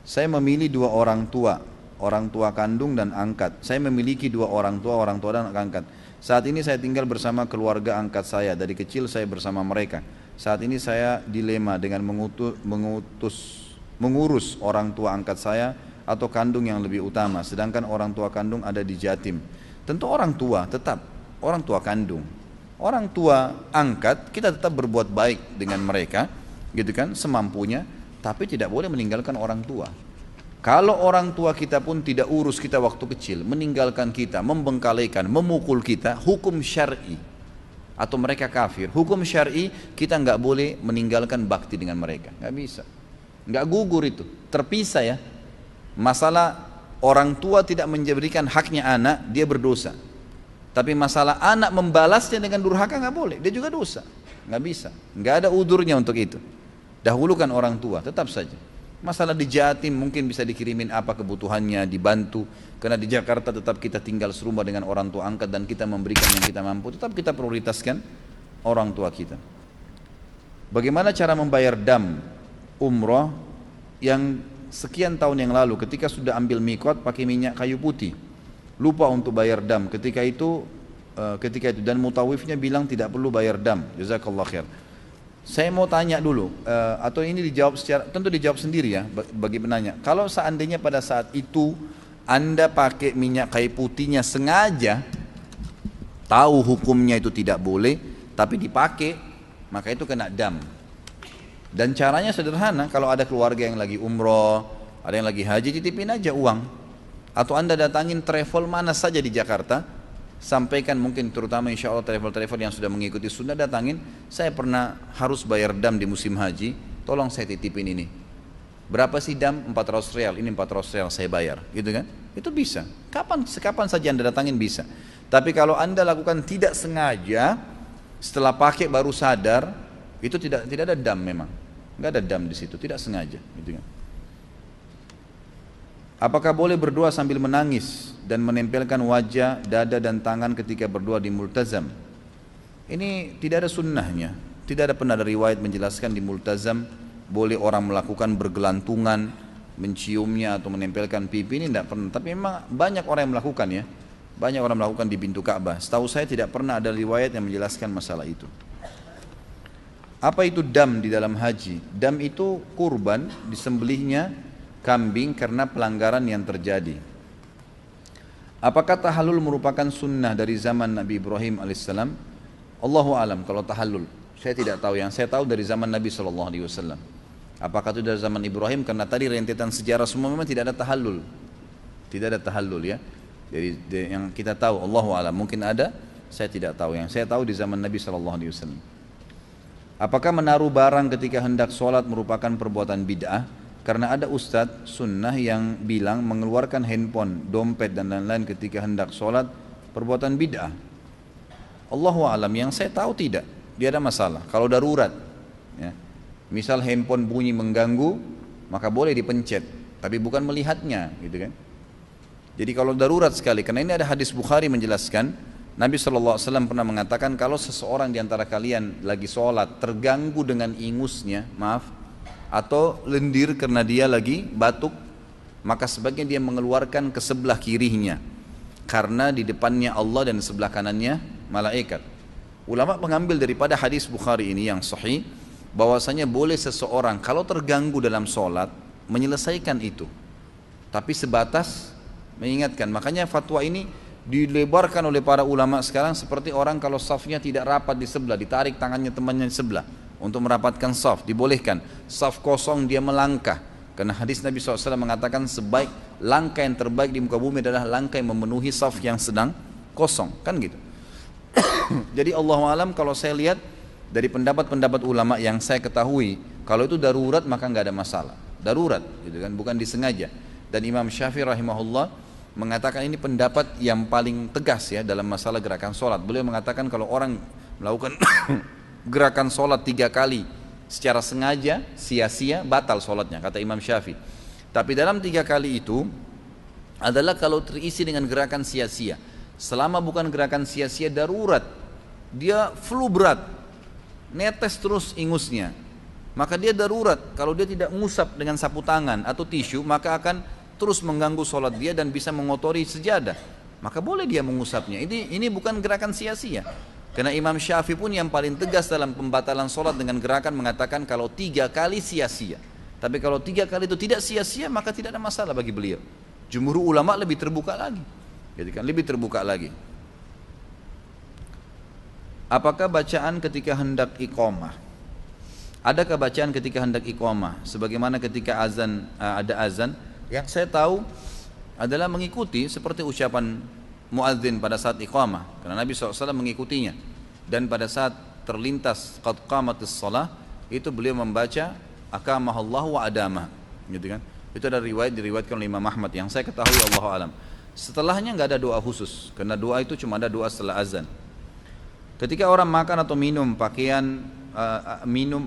A: Saya memilih dua orang tua kandung dan angkat. Saya memiliki dua orang tua dan angkat. Saat ini saya tinggal bersama keluarga angkat saya. Dari kecil saya bersama mereka. Saat ini saya dilema dengan mengurus orang tua angkat saya atau kandung yang lebih utama, sedangkan orang tua kandung ada di Jatim. Tentu orang tua tetap orang tua kandung. Orang tua angkat kita tetap berbuat baik dengan mereka, gitu kan, semampunya, tapi tidak boleh meninggalkan orang tua. Kalau orang tua kita pun tidak urus kita waktu kecil, meninggalkan kita, membengkalikan, memukul kita, hukum syar'i atau mereka kafir, hukum syar'i kita nggak boleh meninggalkan bakti dengan mereka, nggak bisa, nggak gugur itu, terpisah ya. Masalah orang tua tidak menjadikan haknya anak, dia berdosa. Tapi masalah anak membalasnya dengan durhaka nggak boleh, dia juga dosa, nggak bisa, nggak ada udurnya untuk itu. Dahulukan orang tua, tetap saja. Masalah di Jatim mungkin bisa dikirimin apa kebutuhannya, dibantu. Karena di Jakarta tetap kita tinggal serumah dengan orang tua angkat dan kita memberikan yang kita mampu. Tetap kita prioritaskan orang tua kita. Bagaimana cara membayar dam umroh yang sekian tahun yang lalu ketika sudah ambil mikot pakai minyak kayu putih, lupa untuk bayar dam ketika itu dan mutawifnya bilang tidak perlu bayar dam. Jazakallah khair. Saya mau tanya dulu, atau ini dijawab tentu dijawab sendiri ya bagi penanya. Kalau seandainya pada saat itu Anda pakai minyak kayu putihnya sengaja, tahu hukumnya itu tidak boleh, tapi dipakai, maka itu kena dam. Dan caranya sederhana, kalau ada keluarga yang lagi umroh, ada yang lagi haji, titipin aja uang. Atau Anda datangin travel mana saja di Jakarta, sampaikan mungkin terutama insya Allah travel-travel yang sudah mengikuti sunnah, datangin, saya pernah harus bayar dam di musim haji, tolong saya titipin ini. Berapa sih dam? 400 real, ini 400 real saya bayar, gitu kan? Itu bisa, kapan saja Anda datangin bisa. Tapi kalau Anda lakukan tidak sengaja, setelah pakai baru sadar, itu tidak ada dam memang, nggak ada dam di situ, tidak sengaja, gitu kan? Apakah boleh berdoa sambil menangis dan menempelkan wajah, dada dan tangan ketika berdoa di multazam? Ini tidak ada sunnahnya. Tidak ada pernah ada riwayat menjelaskan di multazam boleh orang melakukan bergelantungan, menciumnya atau menempelkan pipi, ini tidak pernah. Tapi memang banyak orang yang melakukan ya. Banyak orang melakukan di pintu Ka'bah. Setahu saya tidak pernah ada riwayat yang menjelaskan masalah itu. Apa itu dam di dalam haji? Dam itu kurban, disembelihnya kambing karena pelanggaran yang terjadi. Apakah tahallul merupakan sunnah dari zaman Nabi Ibrahim alaihissalam? Allahu alam kalau tahallul. Saya tidak tahu, yang saya tahu dari zaman Nabi SAW. Apakah itu dari zaman Ibrahim? Karena tadi rentetan sejarah semua memang tidak ada tahallul. Tidak ada tahallul ya. Jadi yang kita tahu Allahu alam, mungkin ada, saya tidak tahu. Yang saya tahu di zaman Nabi SAW. Apakah menaruh barang ketika hendak sholat merupakan perbuatan bid'ah? Karena ada ustadz sunnah yang bilang mengeluarkan handphone, dompet dan lain-lain ketika hendak sholat perbuatan bid'ah. Allahu alam, yang saya tahu tidak, dia ada masalah. Kalau darurat, ya, misal handphone bunyi mengganggu, maka boleh dipencet, tapi bukan melihatnya, gitu kan? Jadi kalau darurat sekali, karena ini ada hadis Bukhari menjelaskan. Nabi SAW pernah mengatakan kalau seseorang di antara kalian lagi sholat terganggu dengan ingusnya, atau lendir karena dia lagi batuk, maka sebaiknya dia mengeluarkan ke sebelah kirinya, karena di depannya Allah dan sebelah kanannya malaikat. Ulama mengambil daripada hadis Bukhari ini yang sahih, bahwasanya boleh seseorang kalau terganggu dalam sholat menyelesaikan itu, tapi sebatas mengingatkan. Makanya fatwa ini dilebarkan oleh para ulama sekarang, seperti orang kalau safnya tidak rapat di sebelah, ditarik tangannya temannya di sebelah untuk merapatkan saf, dibolehkan. Saf kosong dia melangkah, karena hadis Nabi SAW mengatakan sebaik langkah yang terbaik di muka bumi adalah langkah yang memenuhi saf yang sedang kosong, kan gitu. Jadi Allahu alam, kalau saya lihat dari pendapat-pendapat ulama yang saya ketahui, kalau itu darurat maka nggak ada masalah, darurat gitu kan, bukan disengaja. Dan Imam Syafi'i rahimahullah mengatakan ini pendapat yang paling tegas ya dalam masalah gerakan sholat. Beliau mengatakan kalau orang melakukan gerakan sholat 3 kali secara sengaja, sia-sia, batal sholatnya, kata Imam Syafi'i. Tapi dalam 3 kali itu adalah kalau terisi dengan gerakan sia-sia. Selama bukan gerakan sia-sia darurat, dia flu berat, netes terus ingusnya, maka dia darurat. Kalau dia tidak ngusap dengan sapu tangan atau tisu, maka akan terus mengganggu sholat dia dan bisa mengotori sejadah, maka boleh dia mengusapnya. Ini bukan gerakan sia-sia. Karena Imam Syafi'i pun yang paling tegas dalam pembatalan sholat dengan gerakan mengatakan kalau 3 kali sia-sia. Tapi kalau 3 kali itu tidak sia-sia, maka tidak ada masalah bagi beliau. Jumhur ulama lebih terbuka lagi, jadi kan lebih terbuka lagi. Apakah bacaan ketika hendak iqamah? Adakah bacaan ketika hendak iqamah? Sebagaimana ketika azan, ada azan. Yang saya tahu adalah mengikuti seperti ucapan muadzin pada saat iqamah, karena Nabi SAW mengikutinya. Dan pada saat terlintas qad qamatis shalah, itu beliau membaca aqamahallahu wa adamah, gitu kan. Itu ada riwayat, diriwayatkan oleh Imam Ahmad yang saya ketahui, Allahu alam. Setelahnya nggak ada doa khusus, karena doa itu cuma ada doa setelah azan. Ketika orang makan atau minum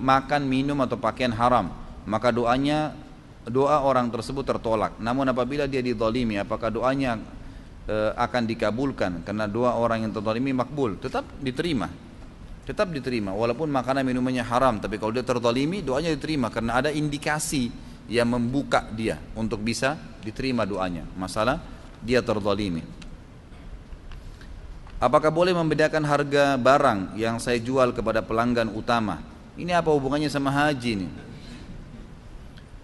A: makan, minum atau pakaian haram, maka doa orang tersebut tertolak. Namun apabila dia dizalimi, apakah doanya akan dikabulkan? Karena doa orang yang terzalimi makbul, tetap diterima, walaupun makanan minumannya haram. Tapi kalau dia terzalimi, doanya diterima karena ada indikasi yang membuka dia untuk bisa diterima doanya, masalah dia terzalimi. Apakah boleh membedakan harga barang yang saya jual kepada pelanggan utama? Ini apa hubungannya sama haji nih?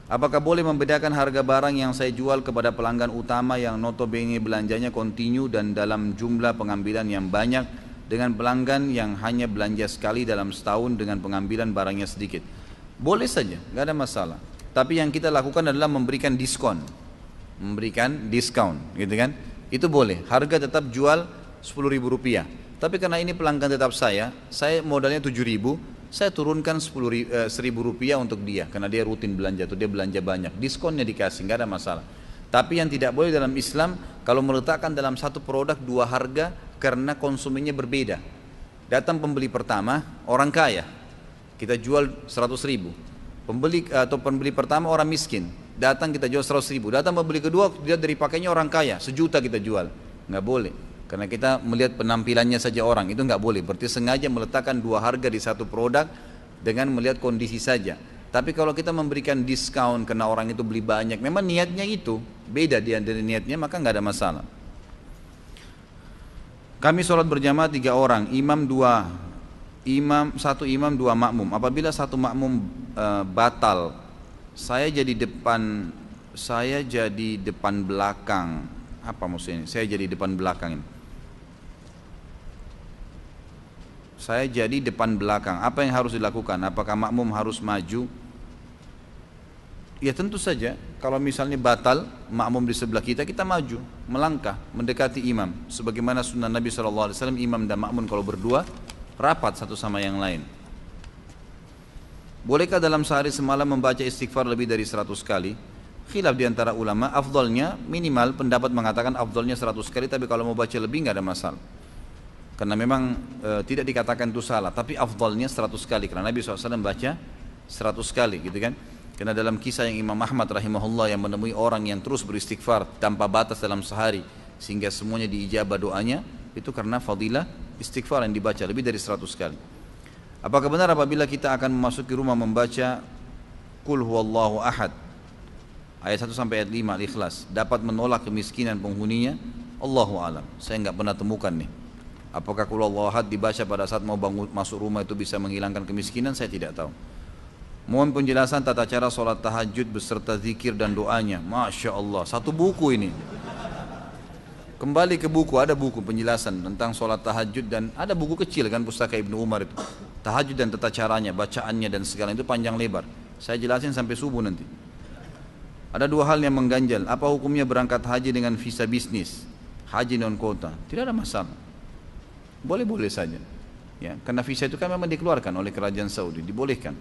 A: Apakah boleh membedakan harga barang yang saya jual kepada pelanggan utama yang notabene belanjanya kontinu dan dalam jumlah pengambilan yang banyak, dengan pelanggan yang hanya belanja sekali dalam setahun dengan pengambilan barangnya sedikit? Boleh saja, nggak ada masalah. Tapi yang kita lakukan adalah memberikan diskon, gitu kan? Itu boleh. Harga tetap jual Rp10.000. Tapi karena ini pelanggan tetap saya modalnya 7.000. Saya turunkan Rp1.000 untuk dia, karena dia rutin belanja, atau dia belanja banyak, diskonnya dikasih, nggak ada masalah. Tapi yang tidak boleh dalam Islam, kalau meletakkan dalam satu produk 2 harga karena konsumennya berbeda. Datang pembeli pertama, orang kaya, kita jual 100.000. Pembeli pertama orang miskin, datang kita jual 100.000. Datang pembeli kedua, dia dari pakainya orang kaya, 1.000.000 kita jual. Nggak boleh. Karena kita melihat penampilannya saja orang, itu nggak boleh. Berarti sengaja meletakkan 2 harga di satu produk dengan melihat kondisi saja. Tapi kalau kita memberikan diskon karena orang itu beli banyak, memang niatnya itu beda dia dari niatnya, maka nggak ada masalah. Kami sholat berjamaah 3 orang, imam 2 satu imam dua makmum. Apabila satu makmum batal, saya jadi depan belakang. Apa maksudnya? Saya jadi depan belakang ini. Saya jadi depan belakang. Apa yang harus dilakukan? Apakah makmum harus maju? Ya tentu saja. Kalau misalnya batal, makmum di sebelah kita, kita maju, melangkah, mendekati imam. Sebagaimana sunnah Nabi SAW, imam dan makmum kalau berdua rapat satu sama yang lain. Bolehkah dalam sehari semalam membaca istighfar lebih dari 100 kali? Khilaf di antara ulama. Afdolnya minimal, pendapat mengatakan afdolnya 100 kali, tapi kalau mau baca lebih nggak ada masalah. Karena memang tidak dikatakan itu salah, tapi afdalnya 100 kali karena Nabi SAW baca 100 kali gitu kan. Karena dalam kisah yang Imam Ahmad rahimahullah yang menemui orang yang terus beristighfar tanpa batas dalam sehari sehingga semuanya diijabah doanya, itu karena fadilah istighfar yang dibaca lebih dari 100 kali. Apakah benar apabila kita akan memasuki rumah membaca Qul huwallahu ahad ayat 1 sampai ayat 5 Al-Ikhlas dapat menolak kemiskinan penghuninya? Allahu alam. Saya enggak pernah temukan nih. Apakah Qul huwallahu ahad dibaca pada saat mau bangun masuk rumah itu bisa menghilangkan kemiskinan? Saya tidak tahu. Mohon penjelasan tata cara sholat tahajud beserta zikir dan doanya. Masya Allah, satu buku ini. Kembali ke buku, ada buku penjelasan tentang sholat tahajud dan ada buku kecil kan pustaka Ibnu Umar itu. Tahajud dan tata caranya, bacaannya dan segala itu panjang lebar. Saya jelasin sampai subuh nanti. Ada dua hal yang mengganjal. Apa hukumnya berangkat haji dengan visa bisnis? Haji non kota, tidak ada masalah. Boleh-boleh saja. Ya, karena visa itu kan memang dikeluarkan oleh kerajaan Saudi, dibolehkan.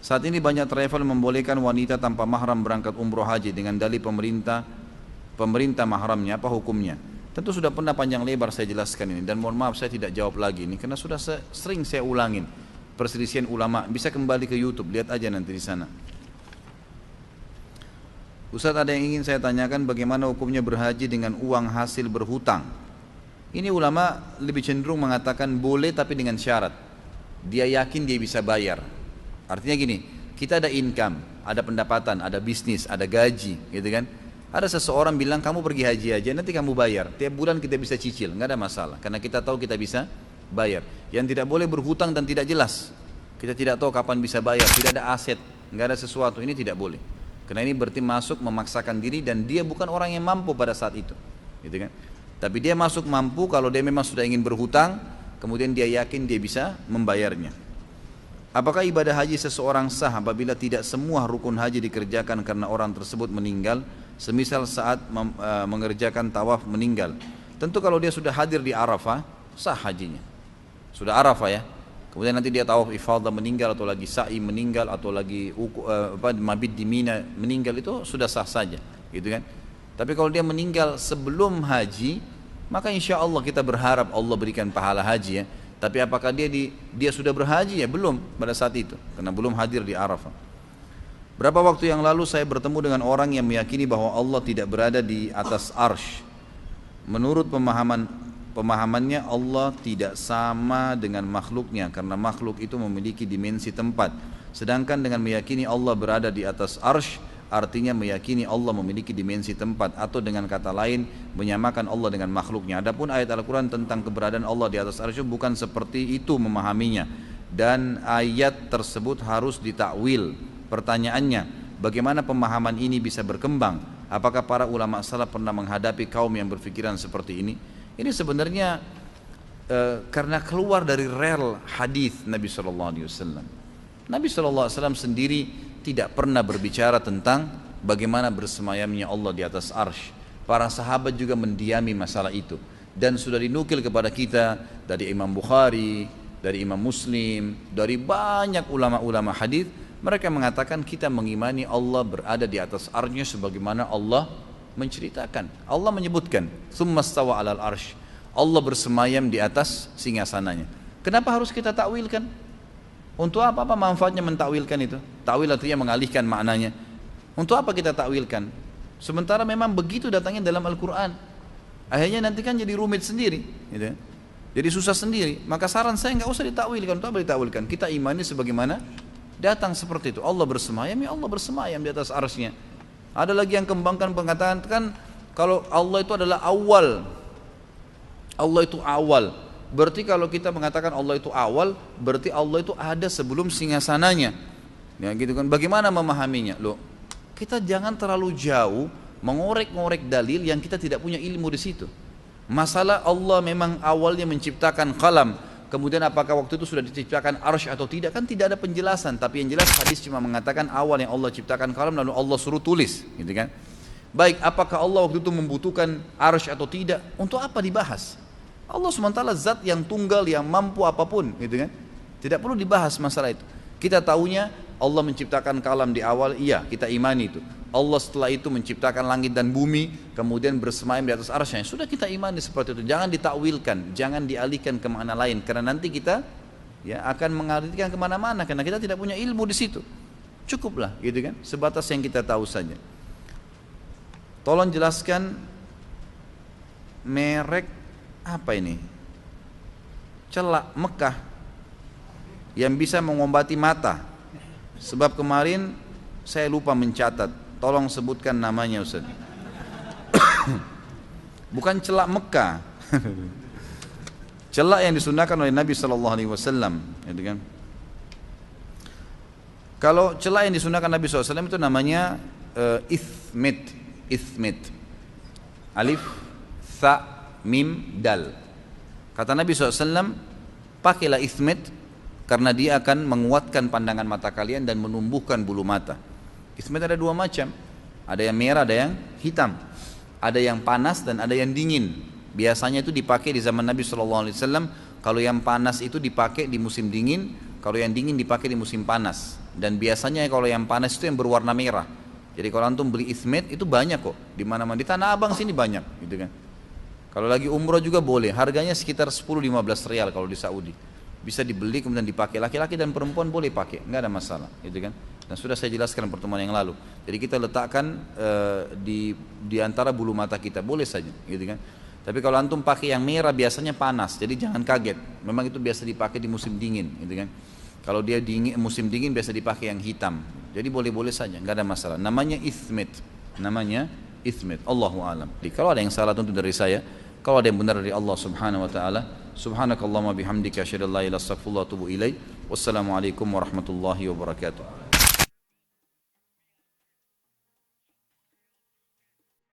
A: Saat ini banyak travel membolehkan wanita tanpa mahram berangkat umroh haji dengan dalih pemerintah mahramnya. Apa hukumnya? Tentu sudah pernah panjang lebar saya jelaskan ini dan mohon maaf saya tidak jawab lagi ini karena sudah sering saya ulangin perselisihan ulama. Bisa kembali ke YouTube, lihat aja nanti di sana. Ustaz, ada yang ingin saya tanyakan, bagaimana hukumnya berhaji dengan uang hasil berhutang? Ini ulama lebih cenderung mengatakan boleh tapi dengan syarat dia yakin dia bisa bayar. Artinya gini, kita ada income, ada pendapatan, ada bisnis, ada gaji gitu kan. Ada seseorang bilang kamu pergi haji aja nanti kamu bayar, tiap bulan kita bisa cicil, nggak ada masalah karena kita tahu kita bisa bayar. Yang tidak boleh berhutang dan tidak jelas, kita tidak tahu kapan bisa bayar, tidak ada aset, nggak ada sesuatu, ini tidak boleh. Karena ini berarti masuk memaksakan diri dan dia bukan orang yang mampu pada saat itu gitu kan. Tapi dia masuk mampu kalau dia memang sudah ingin berhutang, kemudian dia yakin dia bisa membayarnya. Apakah ibadah haji seseorang sah apabila tidak semua rukun haji dikerjakan karena orang tersebut meninggal, semisal saat mengerjakan tawaf meninggal? Tentu kalau dia sudah hadir di Arafah, sah hajinya. Sudah Arafah ya. Kemudian nanti dia tawaf ifadah meninggal atau lagi sa'i meninggal atau lagi mabit di Mina meninggal, itu sudah sah saja, gitu kan? Tapi kalau dia meninggal sebelum haji, maka insya Allah kita berharap Allah berikan pahala haji ya. Tapi apakah dia sudah berhaji ya? Belum pada saat itu, karena belum hadir di Arafah. Berapa waktu yang lalu saya bertemu dengan orang yang meyakini bahwa Allah tidak berada di atas arsy. Menurut pemahamannya Allah tidak sama dengan makhluknya karena makhluk itu memiliki dimensi tempat. Sedangkan dengan meyakini Allah berada di atas arsy, artinya meyakini Allah memiliki dimensi tempat, atau dengan kata lain menyamakan Allah dengan makhluknya. Adapun ayat Al-Quran tentang keberadaan Allah di atas arsy bukan seperti itu memahaminya, dan ayat tersebut harus ditakwil. Pertanyaannya, bagaimana pemahaman ini bisa berkembang? Apakah para ulama salaf pernah menghadapi kaum yang berpikiran seperti ini? Ini sebenarnya karena keluar dari rel hadis Nabi SAW. Nabi SAW sendiri tidak pernah berbicara tentang bagaimana bersemayamnya Allah di atas arsy. Para sahabat juga mendiami masalah itu dan sudah dinukil kepada kita dari Imam Bukhari, dari Imam Muslim, dari banyak ulama-ulama hadis. Mereka mengatakan kita mengimani Allah berada di atas arsy sebagaimana Allah menceritakan. Allah menyebutkan tsumma stawa 'alal arsy, Allah bersemayam di atas singgasananya. Kenapa harus kita takwilkan? Untuk apa manfaatnya mentakwilkan itu? Takwil artinya mengalihkan maknanya. Untuk apa kita takwilkan? Sementara memang begitu datangnya dalam Al-Quran. Akhirnya nanti kan jadi rumit sendiri, gitu. Jadi susah sendiri. Maka saran saya nggak usah ditakwilkan. Untuk apa ditakwilkan? Kita imani sebagaimana datang seperti itu. Allah bersemayam, ya Allah bersemayam di atas arsy-Nya. Ada lagi yang kembangkan pengatakan kan kalau Allah itu adalah awal. Allah itu awal. berarti kalau kita mengatakan Allah itu awal, berarti Allah itu ada sebelum singgasananya. Ya gitu kan. Bagaimana memahaminya? Loh, kita jangan terlalu jauh mengorek-ngorek dalil yang kita tidak punya ilmu di situ. Masalah Allah memang awalnya menciptakan qalam, kemudian apakah waktu itu sudah diciptakan arsy atau tidak, kan tidak ada penjelasan. Tapi yang jelas hadis cuma mengatakan awal yang Allah ciptakan qalam lalu Allah suruh tulis, gitu kan. Baik, apakah Allah waktu itu membutuhkan arsy atau tidak? Untuk apa dibahas? Allah SWT zat yang tunggal, yang mampu apapun, gitu kan. Tidak perlu dibahas masalah itu. Kita tahunya Allah menciptakan kalam di awal, iya kita imani itu. Allah setelah itu menciptakan langit dan bumi, kemudian bersemayam di atas arsy-Nya. Sudah kita imani seperti itu. Jangan ditakwilkan, jangan dialihkan ke mana lain, karena nanti kita ya akan mengalihkan kemana-mana, karena kita tidak punya ilmu di situ. Cukuplah, gitu kan? Sebatas yang kita tahu saja. Tolong jelaskan merek apa ini? Celak Mekah yang bisa mengobati mata. Sebab kemarin saya lupa mencatat. Tolong sebutkan namanya Ustaz. Bukan celak Mekah. Celak yang disunahkan oleh Nabi SAW, gitu kan? Kalau celak yang disunahkan Nabi SAW itu namanya ithmit. Ithmit. Alif, tha, mim, dal. Kata Nabi SAW, pakailah ithmit karena dia akan menguatkan pandangan mata kalian dan menumbuhkan bulu mata. Ithmit ada dua macam, ada yang merah, ada yang hitam, ada yang panas dan ada yang dingin. Biasanya itu dipakai di zaman Nabi SAW. Kalau yang panas itu dipakai di musim dingin, kalau yang dingin dipakai di musim panas. Dan biasanya kalau yang panas itu yang berwarna merah. Jadi kalau antum beli ithmit itu banyak kok, di mana-mana di Tanah Abang sini banyak, gitu kan. Kalau lagi umroh juga boleh, harganya sekitar 10-15 rial kalau di Saudi. Bisa dibeli kemudian dipakai, laki-laki dan perempuan boleh pakai, nggak ada masalah, gitu kan. Dan sudah saya jelaskan pertemuan yang lalu. Jadi kita letakkan di antara bulu mata kita, boleh saja, gitu kan. Tapi kalau antum pakai yang merah biasanya panas, jadi jangan kaget. Memang itu biasa dipakai di musim dingin, gitu kan. Kalau dia dingin, musim dingin biasa dipakai yang hitam. Jadi boleh-boleh saja, nggak ada masalah. Namanya ithmit, namanya ithmit. Allahu a'lam. Jadi kalau ada yang salah tentu dari saya. Kalau ada yang benar dari Allah Subhanahu wa taala. Subhanakallahumma bihamdika asyhadu an la ilaha illa anta astaghfiruka wa atubu ilaik. Wassalamualaikum warahmatullahi wabarakatuh.